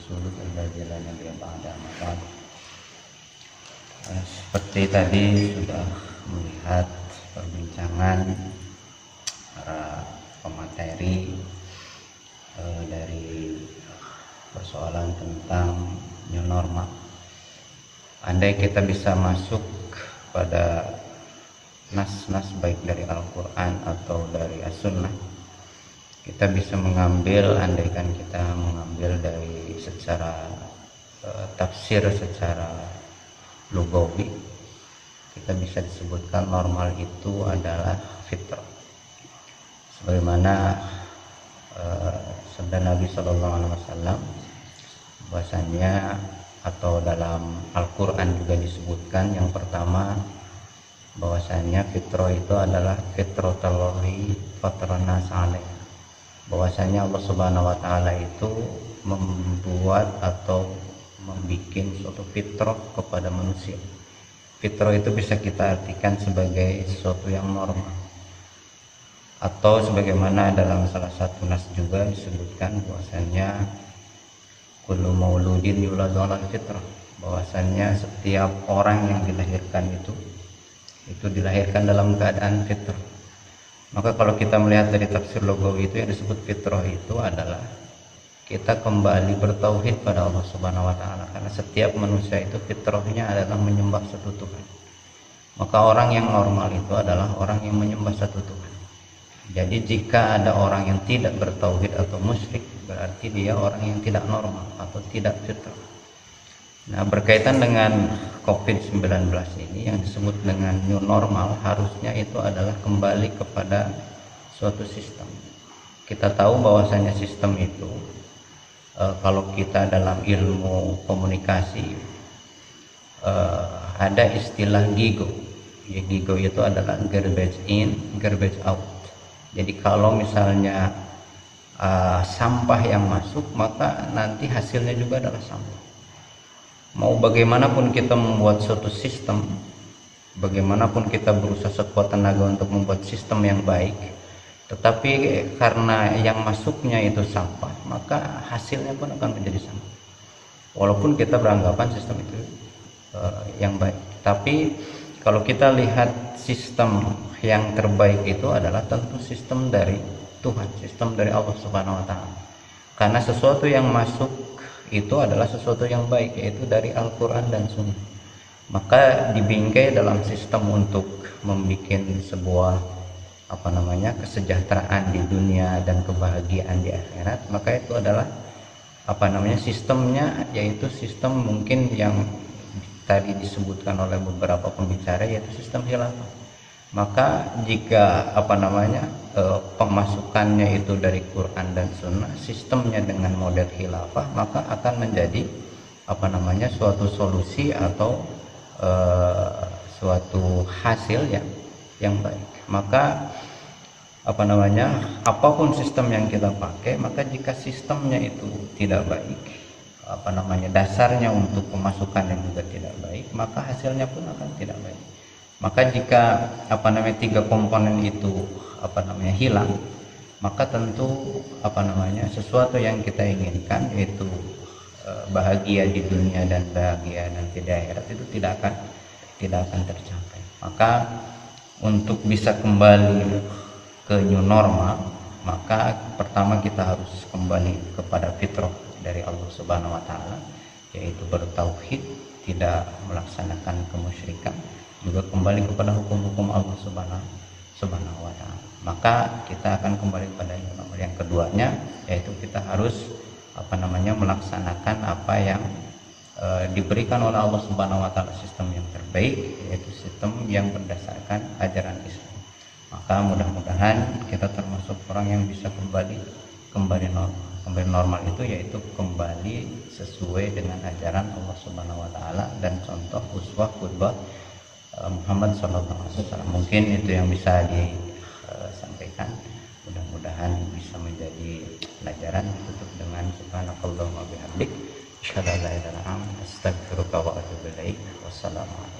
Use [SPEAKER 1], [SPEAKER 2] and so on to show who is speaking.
[SPEAKER 1] rasulih alladzi la nabiyya ba'dahu. Seperti tadi sudah melihat perbincangan para pemateri dari persoalan tentang new normal. Andai kita bisa masuk pada nas-nas baik dari Al-Quran atau dari As-Sunnah, kita bisa mengambil, andaikan kita mengambil dari secara tafsir secara lugawi, kita bisa disebutkan normal itu adalah fitrah. Sebagaimana sabda Nabi SAW bahwasanya, atau dalam Al-Quran juga disebutkan, yang pertama bahwasanya fitrah itu adalah fitratullahi fatrana saleh, bahwasanya Allah Subhanahu wa taala itu membuat atau membuat suatu fitrah kepada manusia. Fitrah itu bisa kita artikan sebagai sesuatu yang normal, atau sebagaimana dalam salah satu nas juga disebutkan bahwasanya kullu mauludin yuladu 'alal fitrah, bahwasanya setiap orang yang dilahirkan itu dilahirkan dalam keadaan fitrah. Maka kalau kita melihat dari tafsir lugawi itu, yang disebut fitrah itu adalah kita kembali bertauhid pada Allah Subhanahu wa taala, karena setiap manusia itu fitrahnya adalah menyembah satu Tuhan. Maka orang yang normal itu adalah orang yang menyembah satu Tuhan. Jadi jika ada orang yang tidak bertauhid atau musyrik, berarti dia orang yang tidak normal atau tidak fitrah. Nah, berkaitan dengan COVID-19 ini yang disebut dengan new normal, harusnya itu adalah kembali kepada suatu sistem. Kita tahu bahwasanya sistem itu, kalau kita dalam ilmu komunikasi ada istilah GIGO. Ya, GIGO itu adalah garbage in, garbage out. Jadi kalau misalnya sampah yang masuk, maka nanti hasilnya juga adalah sampah. Mau bagaimanapun kita membuat suatu sistem, bagaimanapun kita berusaha sekuat tenaga untuk membuat sistem yang baik, tetapi karena yang masuknya itu sampah, maka hasilnya pun akan menjadi sampah. Walaupun kita beranggapan sistem itu yang baik, tapi kalau kita lihat sistem yang terbaik itu adalah tentu sistem dari Tuhan, sistem dari Allah Subhanahu wa taala. Karena sesuatu yang masuk itu adalah sesuatu yang baik, yaitu dari Al-Quran dan Sunnah. Maka dibingkai dalam sistem untuk membuat sebuah kesejahteraan di dunia dan kebahagiaan di akhirat, maka itu adalah sistemnya, yaitu sistem mungkin yang tadi disebutkan oleh beberapa pembicara, yaitu sistem khilafah. Maka jika pemasukannya itu dari Quran dan Sunnah, sistemnya dengan model khilafah, maka akan menjadi suatu solusi atau suatu hasil yang baik. Maka apapun sistem yang kita pakai, maka jika sistemnya itu tidak baik, dasarnya untuk pemasukan yang juga tidak baik, maka hasilnya pun akan tidak baik. Maka jika tiga komponen itu hilang, maka tentu sesuatu yang kita inginkan, yaitu bahagia di dunia dan bahagia nanti di akhirat, itu tidak akan tercapai. Maka untuk bisa kembali ke new normal, maka pertama kita harus kembali kepada fitrah dari Allah Subhanahu wa taala, yaitu bertauhid, tidak melaksanakan kemusyrikan, juga kembali kepada hukum-hukum Allah Subhanahu wa taala. Maka kita akan kembali kepada yang keduanya, yaitu kita harus melaksanakan apa yang diberikan oleh Allah Subhanahu wa taala, sistem yang terbaik, yaitu sistem yang berdasarkan ajaran Islam. Maka mudah-mudahan kita termasuk orang yang bisa kembali normal. Kembali normal itu yaitu kembali sesuai dengan ajaran Allah Subhanahu wa taala dan contoh uswah qudwah Muhammad SAW. Mungkin itu yang bisa disampaikan. Mudah-mudahan bisa menjadi pelajaran. Tutup dengan subhanakallahumma bihamdik, asyhadu an la ilaha illa anta, astaghfiruka wa atubu ilaik. Wassalamualaikum.